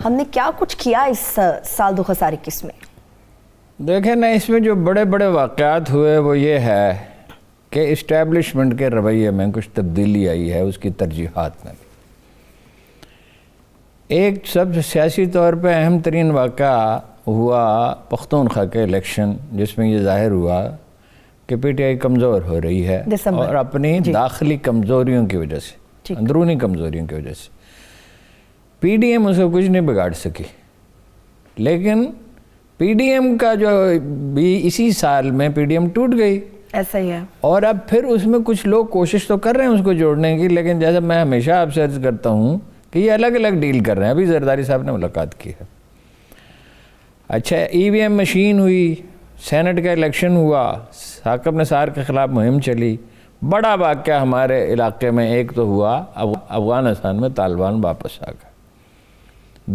ہم نے کیا کچھ کیا اس سال 2021 میں؟ دیکھیں نا، اس میں جو بڑے بڑے واقعات ہوئے وہ یہ ہے کہ اسٹیبلشمنٹ کے رویے میں کچھ تبدیلی آئی ہے، اس کی ترجیحات میں۔ ایک سب سیاسی طور پہ اہم ترین واقعہ ہوا پختونخوا کے الیکشن، جس میں یہ ظاہر ہوا کہ پی ٹی آئی کمزور ہو رہی ہے اور اپنی داخلی کمزوریوں کی وجہ سے، اندرونی کمزوریوں کی وجہ سے پی ڈی ایم اس کو کچھ نہیں بگاڑ سکی۔ لیکن پی ڈی ایم کا جو بھی اسی سال میں پی ڈی ایم ٹوٹ گئی، ایسا ہی ہے، اور اب پھر اس میں کچھ لوگ کوشش تو کر رہے ہیں اس کو جوڑنے کی، لیکن جیسے میں ہمیشہ آپ سے عرض کرتا ہوں کہ یہ الگ الگ ڈیل کر رہے ہیں۔ ابھی زرداری صاحب نے ملاقات کی ہے۔ اچھا، ای وی ایم مشین ہوئی، سینٹ کا الیکشن ہوا، ثاقب نثار کے خلاف مہم چلی۔ بڑا واقعہ ہمارے علاقے میں ایک تو ہوا، افغانستان میں طالبان واپس آ گئے۔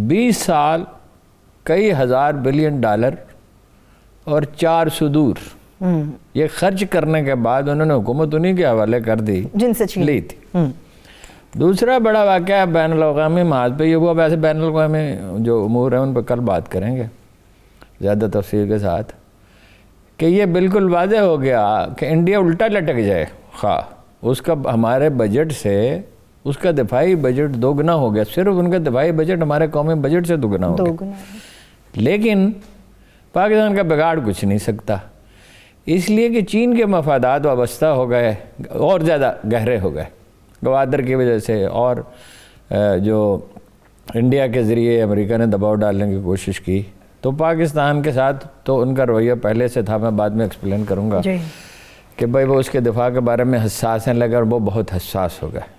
20 سال، کئی ہزار بلین ڈالر اور 4 صدور یہ خرچ کرنے کے بعد انہوں نے حکومت انہی کے حوالے کر دی جن سے لی تھی۔ دوسرا بڑا واقعہ بین الاقوامی محاذ پہ یہ ہوا۔ ویسے بین الاقوامی جو امور ہیں ان پہ کل بات کریں گے زیادہ تفصیل کے ساتھ، کہ یہ بالکل واضح ہو گیا کہ انڈیا الٹا لٹک جائے خواہ اس کا ہمارے بجٹ سے اس کا دفاعی بجٹ دوگنا ہو گیا۔ صرف ان کا دفاعی بجٹ ہمارے قومی بجٹ سے دوگنا ہو گیا، لیکن پاکستان کا بگاڑ کچھ نہیں سکتا، اس لیے کہ چین کے مفادات وابستہ ہو گئے اور زیادہ گہرے ہو گئے گوادر کی وجہ سے، اور جو انڈیا کے ذریعے امریکہ نے دباؤ ڈالنے کی کوشش کی، تو پاکستان کے ساتھ تو ان کا رویہ پہلے سے تھا۔ میں بعد میں ایکسپلین کروں گا کہ بھائی وہ اس کے دفاع کے بارے میں حساس ہیں، لگا اور وہ بہت حساس ہو گئے۔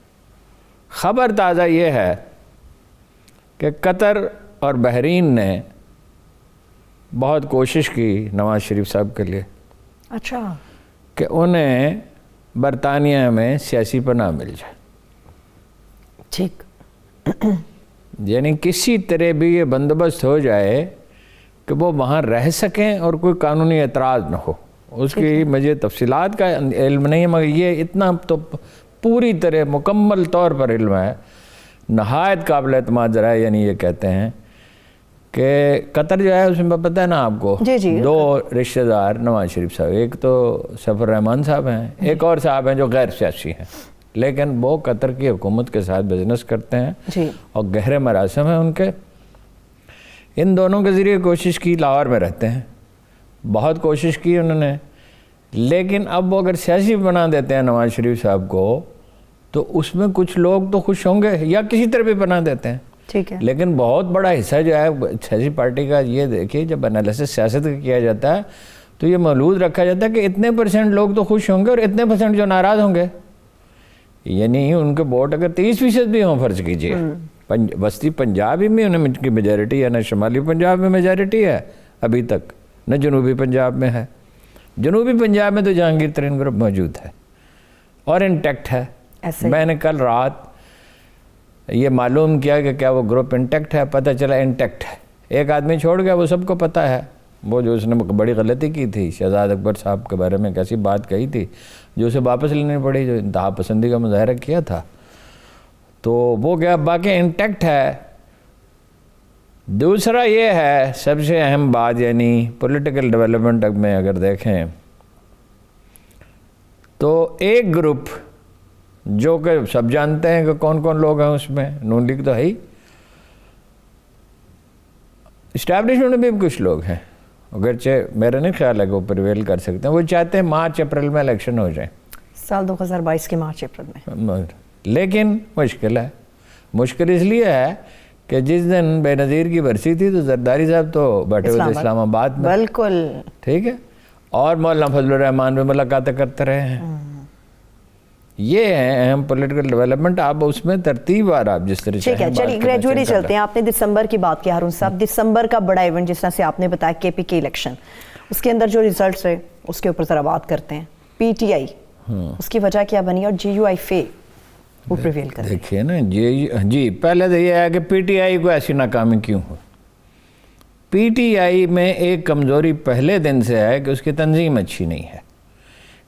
خبر تازہ یہ ہے کہ قطر اور بحرین نے بہت کوشش کی نواز شریف صاحب کے لیے، اچھا، کہ انہیں برطانیہ میں سیاسی پناہ مل جائے۔ ٹھیک، یعنی کسی طرح بھی یہ بندوبست ہو جائے کہ وہ وہاں رہ سکیں اور کوئی قانونی اعتراض نہ ہو۔ اس کی مجھے تفصیلات کا علم نہیں ہے، مگر یہ اتنا تو پوری طرح مکمل طور پر علم ہے، نہایت قابل اعتماد ذرائع یعنی یہ کہتے ہیں کہ قطر جو ہے اس میں پتہ ہے نا آپ کو، 2 رشتہ دار نواز شریف صاحب، ایک تو سفر رحمان صاحب ہیں، ایک اور صاحب ہیں جو غیر سیاسی ہیں، لیکن وہ قطر کی حکومت کے ساتھ بزنس کرتے ہیں اور گہرے مراسم ہیں ان کے۔ ان دونوں کے ذریعے کوشش کی، لاہور میں رہتے ہیں، بہت کوشش کی انہوں نے، لیکن اب وہ اگر سیاسی بنا دیتے ہیں نواز شریف صاحب کو تو اس میں کچھ لوگ تو خوش ہوں گے، یا کسی طرح بھی بنا دیتے ہیں، ٹھیک ہے، لیکن بہت بڑا حصہ جو ہے سیاسی پارٹی کا، یہ دیکھیے جب انالیسس سیاست کا کیا جاتا ہے تو یہ محلول رکھا جاتا ہے کہ اتنے % لوگ تو خوش ہوں گے اور اتنے % جو ناراض ہوں گے، یعنی ان کے ووٹ اگر 30% بھی ہوں فرض کیجئے، وسطی پنجاب ہی میں ان کی میجارٹی ہے، نہ شمالی پنجاب میں میجارٹی ہے ابھی تک، نہ جنوبی پنجاب میں ہے۔ جنوبی پنجاب میں تو جہانگیر ترین گروپ موجود ہے اور انٹیکٹ ہے۔ میں نے کل رات یہ معلوم کیا کہ کیا وہ گروپ انٹیکٹ ہے، پتہ چلا انٹیکٹ ہے۔ ایک آدمی چھوڑ گیا، وہ سب کو پتہ ہے، وہ جو اس نے بڑی غلطی کی تھی، شہزاد اکبر صاحب کے بارے میں ایک ایسی بات کہی تھی جو اسے واپس لینی پڑی، جو انتہا پسندی کا مظاہرہ کیا تھا، تو وہ گیا، باقی انٹیکٹ ہے۔ دوسرا یہ ہے سب سے اہم بات، یعنی پولیٹیکل ڈیولپمنٹ میں اگر دیکھیں تو ایک گروپ جو کہ سب جانتے ہیں کہ کون کون لوگ ہیں اس میں، نون لیگ تو ہے ہی، اسٹیبلشمنٹ میں بھی کچھ لوگ ہیں، اگرچہ میرا نہیں خیال ہے کہ وہ پریویل کر سکتے ہیں، وہ چاہتے ہیں مارچ اپریل میں الیکشن ہو جائیں، سال 2022 کے مارچ اپریل میں، لیکن مشکل ہے۔ مشکل اس لیے ہے کہ جس دن بے نظیر کی برسی تھی تو زرداری صاحب تو بیٹھے ہوئے تھے اسلام آباد میں، بالکل ٹھیک ہے، اور مولانا فضل الرحمان بھی ملاقاتیں کرتے رہے ہیں۔ یہ ہے اہم پولیٹیکل ڈیولپمنٹ۔ آپ اس میں ترتیب وار آپ جس طرح سے ٹھیک ہے، چلیے گریجولی چلتے ہیں۔ آپ نے دسمبر کی بات کی ہارون صاحب، دسمبر کا بڑا ایونٹ جس طرح سے آپ نے بتایا کے پی کے الیکشن، اس کے اندر جو ریزلٹس ہوئے اس کے اوپر ذرا بات کرتے ہیں۔ پی ٹی آئی اس کی وجہ کیا بنی اور جے یو آئی فے وہ پریویل کر؟ دیکھیے نا جی پہلے تو یہ ہے کہ پی ٹی آئی کو ایسی ناکامی کیوں ہو۔ پی ٹی آئی میں ایک کمزوری پہلے دن سے ہے کہ اس کی تنظیم اچھی نہیں ہے۔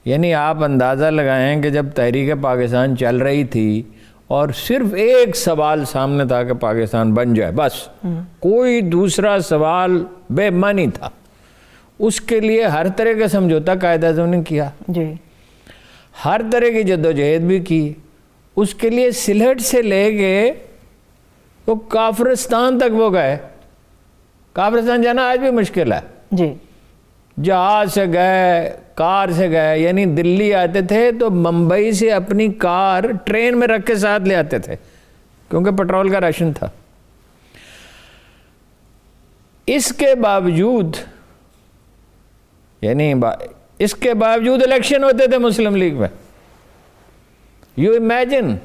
یعنی آپ اندازہ لگائیں کہ جب تحریک پاکستان چل رہی تھی اور صرف ایک سوال سامنے تھا کہ پاکستان بن جائے، بس کوئی دوسرا سوال بے معنی تھا. اس کے لیے ہر طرح کا سمجھوتا قائد اعظم نے کیا، جی ہر طرح کی جدوجہد بھی کی. اس کے لیے سلہٹ سے لے کے وہ کافرستان تک وہ گئے. کافرستان جانا آج بھی مشکل ہے. جی جہاز سے گئے، کار سے گئے، یعنی دلی آتے تھے تو ممبئی سے اپنی کار ٹرین میں رکھ کے ساتھ لے آتے تھے کیونکہ پٹرول کا راشن تھا. اس کے باوجود الیکشن ہوتے تھے مسلم لیگ میں. یو امیجن،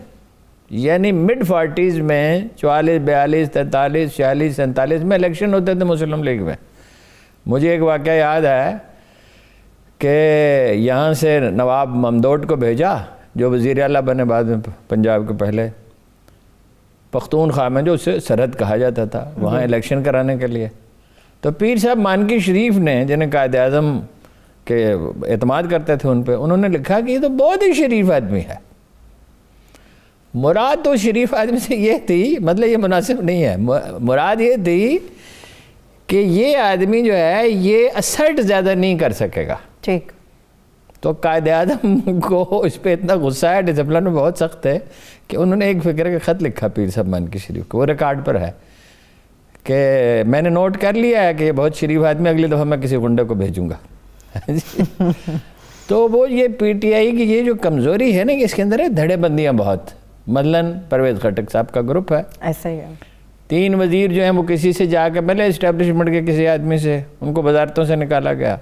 یعنی مڈ 40s میں 44 42 43 46 47 میں الیکشن ہوتے تھے مسلم لیگ میں. مجھے ایک واقعہ یاد ہے کہ یہاں سے نواب ممدوٹ کو بھیجا جو وزیر اعلیٰ بنے بعد میں پنجاب کے پہلے، پختونخوا میں جو اسے سرحد کہا جاتا تھا، وہاں الیکشن کرانے کے لیے. تو پیر صاحب مانکی شریف نے، جنہیں قائد اعظم کے اعتماد کرتے تھے ان پہ، انہوں نے لکھا کہ یہ تو بہت ہی شریف آدمی ہے. مراد تو شریف آدمی سے یہ تھی، مطلب یہ مناسب نہیں ہے، مراد یہ تھی کہ یہ آدمی جو ہے یہ اسرٹ زیادہ نہیں کر سکے گا. ٹھیک. تو قائد اعظم کو اس پہ اتنا غصہ ہے، ڈسپلن میں بہت سخت ہے، کہ انہوں نے ایک فکر کا خط لکھا پیر صاحب مانکی شریف کو، وہ ریکارڈ پر ہے کہ میں نے نوٹ کر لیا ہے کہ یہ بہت شریف آدمی، اگلی دفعہ میں کسی گنڈے کو بھیجوں گا. تو وہ یہ پی ٹی آئی کی یہ جو کمزوری ہے نا، کہ اس کے اندر ہے دھڑے بندیاں بہت. مثلاً پرویز خٹک صاحب کا گروپ ہے، ایسا ہی ہے. 3 وزیر جو ہیں وہ کسی سے جا کے پہلے اسٹیبلشمنٹ کے کسی آدمی سے، ان کو وزارتوں سے نکالا گیا.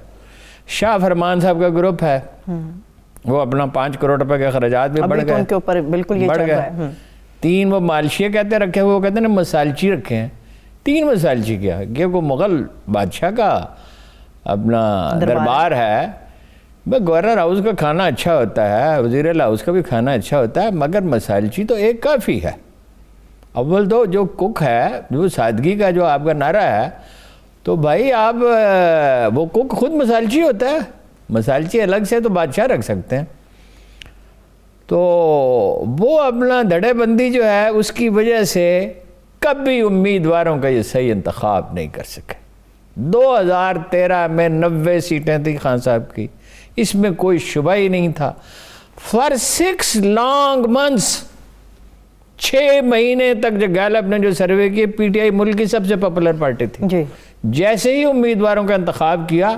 شاہ فرمان صاحب کا گروپ ہے، وہ اپنا 5 کروڑ روپے کے اخراجات بھی بڑھ گئے، ان کے اوپر بالکل یہ بڑھ چل گئے. رہا ہے. 3 وہ مالشیے کہتے رکھے ہوئے، وہ کہتے ہیں نا مسالچی رکھے ہیں. 3 مسالچی کیا کہ وہ مغل بادشاہ کا اپنا دربار ہے. گورنر ہاؤس کا کھانا اچھا ہوتا ہے، وزیر اعلیٰ ہاؤس کا بھی کھانا اچھا ہوتا ہے، مگر مسالچی تو ایک کافی ہے. اول تو جو کک ہے، جو سادگی کا جو آپ کا نعرہ ہے، تو بھائی آپ وہ کک خود مسالچی ہوتا ہے. مسالچی الگ سے تو بادشاہ رکھ سکتے ہیں. تو وہ اپنا دھڑے بندی جو ہے اس کی وجہ سے کبھی امیدواروں کا یہ صحیح انتخاب نہیں کر سکے. 2013 میں 90 سیٹیں تھیں خان صاحب کی، اس میں کوئی شبہ ہی نہیں تھا. فار 6 لانگ منتھس، 6 مہینے تک جو گیلپ نے جو سروے کیے، پی ٹی آئی ملک کی سب سے پاپولر پارٹی تھی. جی. جیسے ہی امیدواروں کا انتخاب کیا،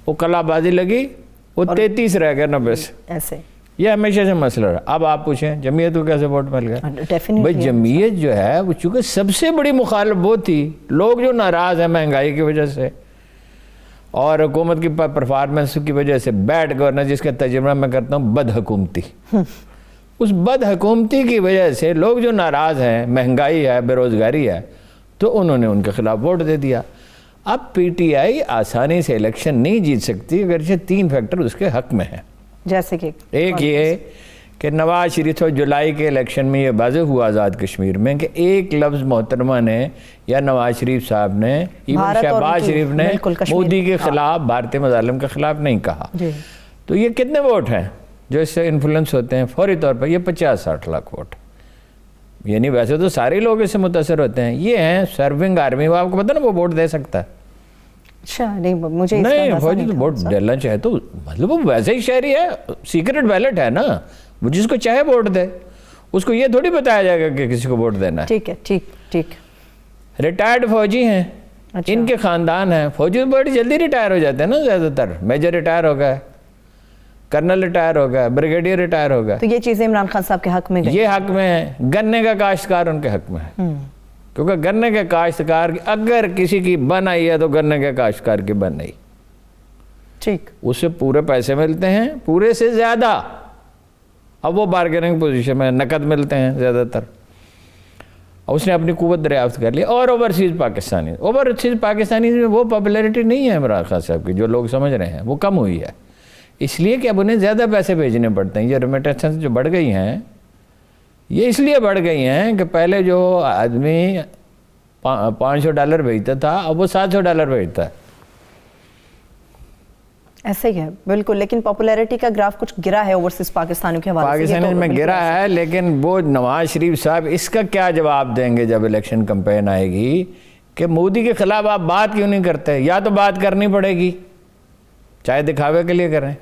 وہ کلا بازی لگی، وہ 33 رہ گئے 90 سے. ایسے یہ ہمیشہ سے مسئلہ رہا. اب آپ پوچھیں جمعیت کو کیسے ووٹ مل گیا؟ بھائی جمعیت جو ہے وہ چونکہ سب سے بڑی مخالف وہ تھی، لوگ جو ناراض ہیں مہنگائی کی وجہ سے اور حکومت کی پرفارمنس کی وجہ سے، بیڈ گورننس جس کا ترجمہ میں کرتا ہوں بد حکومتی، اس بد حکومتی کی وجہ سے لوگ جو ناراض ہیں، مہنگائی ہے، بے روزگاری ہے، تو انہوں نے ان کے خلاف ووٹ دے دیا. اب پی ٹی آئی آسانی سے الیکشن نہیں جیت سکتی، اگرچہ 3 فیکٹر اس کے حق میں ہیں. جیسے کہ ایک یہ کہ نواز شریف جولائی کے الیکشن میں یہ واضح ہوا آزاد کشمیر میں کہ ایک لفظ محترمہ نے یا نواز شریف صاحب نے، ایون شہباز شریف نے مودی کے خلاف، بھارتی مظالم کے خلاف نہیں کہا. تو یہ کتنے ووٹ ہیں جو اس سے انفلوئنس ہوتے ہیں فوری طور پر؟ یہ 50-60 لاکھ ووٹ. یعنی ویسے تو سارے لوگ اس سے متاثر ہوتے ہیں. یہ ہیں سرونگ آرمی، وہ آپ کو پتہ نا وہ ووٹ دے سکتا ہے. اچھا مجھے نہیں، فوجی تو ووٹ ڈالنا چاہے تو مطلب وہ ویسے ہی شہری ہے، سیکرٹ بیلٹ ہے نا، وہ جس کو چاہے ووٹ دے. اس کو یہ تھوڑی بتایا جائے گا کہ کسی کو ووٹ دینا ہے. ٹھیک ہے. ٹھیک. ریٹائرڈ فوجی ہیں، ان کے خاندان ہیں. فوجی بڑی جلدی ریٹائر ہو جاتے ہیں نا، زیادہ تر میجر ریٹائر ہو گئے، کرنل ریٹائر ہو گئے، بریگیڈیئر ریٹائر ہو گئے. تو یہ چیزیں عمران خان صاحب کے حق میں گئی. یہ حق میں ہے. گنے کا کاشتکار ان کے حق میں ہے، کیونکہ گنے کے کاشتکار اگر کسی کی بن آئی ہے تو گنے کے کاشتکار کی بن آئی. ٹھیک. اس سے پورے پیسے ملتے ہیں، پورے سے زیادہ. اب وہ بارگیننگ پوزیشن میں نقد ملتے ہیں زیادہ تر. اس نے اپنی قوت دریافت کر لی. اور اوورسیز پاکستانی میں وہ پاپولیرٹی نہیں ہے عمران خان صاحب کی جو لوگ سمجھ رہے ہیں، وہ کم ہوئی ہے. اس لیے کہ اب انہیں زیادہ پیسے بھیجنے پڑتے ہیں. یہ ریمیٹنسز جو بڑھ گئی ہیں، یہ اس لیے بڑھ گئی ہیں کہ پہلے جو آدمی $500 بھیجتا تھا، اب وہ $700 بھیجتا ہے. ایسا ہی ہے بالکل. لیکن پاپولیرٹی کا گراف کچھ گرا ہے اوورسیز پاکستانیوں کے حوالے سے. پاکستانی میں گرا ہے, لیکن وہ نواز شریف صاحب اس کا کیا جواب دیں گے جب الیکشن کمپین آئے گی کہ مودی کے خلاف آپ بات کیوں نہیں کرتے؟ یا تو بات کرنی پڑے گی, چاہے دکھاوے کے لیے کریں.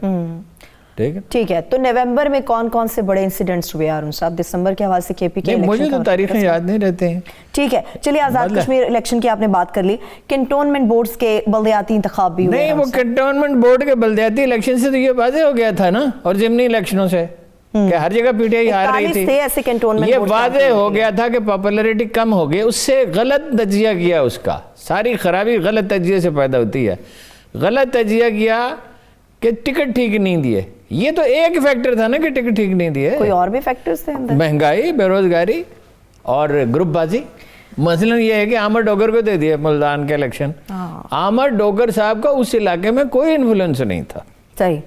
ٹھیک ہے. تو نومبر میں کون کون سے بڑے انسیڈنٹس ہوئے ہارون صاحب دسمبر کے حوالے سے کے پی کے الیکشن؟ مجھے تو تاریخیں یاد نہیں رہتے ہیں. ٹھیک ہے, چلیے آزاد کشمیر الیکشن کی آپ نے بات کر لی. کنٹونمنٹ بورڈز کے بلدیاتی انتخاب بھی ہوئے. نہیں, وہ کنٹونمنٹ بورڈ کے بلدیاتی الیکشن سے تو یہ واضح ہو گیا تھا نا, اور ضمنی الیکشنوں سے کہ ہر جگہ پی ٹی آئی ہار رہی تھی. یہ واضح ہو گیا تھا کہ پاپولیرٹی کم ہو گئی. اس سے غلط تجزیہ کیا, اس کا ساری خرابی غلط تجزیے سے پیدا ہوتی ہے. غلط تجزیہ کیا کہ ٹکٹ ٹھیک نہیں دیے. یہ تو ایک فیکٹر تھا نا کہ ٹکٹ ٹھیک نہیں دیے, کوئی اور بھی فیکٹرز تھے اندر؟ مہنگائی, بے روزگاری اور گروپ بازی. مثلا یہ ہے کہ عامر ڈوگر کو دے دیے ملتان کے الیکشن. عامر ڈوگر صاحب کا اس علاقے میں کوئی انفلوئنس نہیں تھا. صحیح.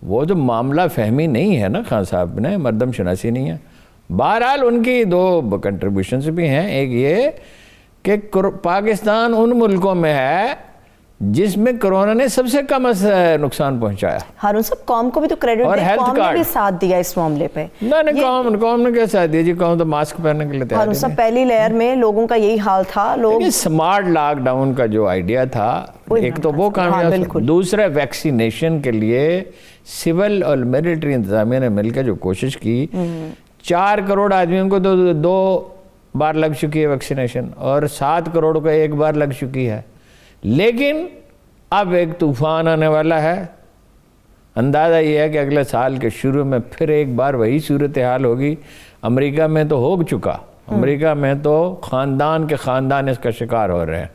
وہ جو معاملہ فہمی نہیں ہے نا خان صاحب نے, مردم شناسی نہیں ہے. بہرحال ان کی دو کنٹریبیوشنز بھی ہیں. ایک یہ کہ پاکستان ان ملکوں میں ہے جس میں کرونا نے سب سے کم نقصان پہنچایا. ہارون صاحب قوم کو بھی تو کریڈٹ دیں, قوم نے بھی ساتھ دیا اس معاملے پہ. نہیں, قوم نے کیا ساتھ دیا جی؟ قوم تو ماسک پہننے کے لیے تیار. ہارون صاحب پہلی لیئر میں لوگوں کا یہی حال تھا. لوگ سمارٹ لاک ڈاؤن کا جو آئیڈیا تھا, ایک تو وہ کامیاب, دوسرا ویکسینیشن کے لیے سول اور ملٹری انتظامیہ نے مل کے جو کوشش کی, 4 کروڑ آدمیوں کو تو 2 بار لگ چکی ہے ویکسینیشن, اور 7 کروڑ کو 1 بار لگ چکی ہے. لیکن اب ایک طوفان آنے والا ہے. اندازہ یہ ہے کہ اگلے سال کے شروع میں پھر ایک بار وہی صورتحال ہوگی. امریکہ میں تو ہو چکا, امریکہ میں تو خاندان کے خاندان اس کا شکار ہو رہے ہیں.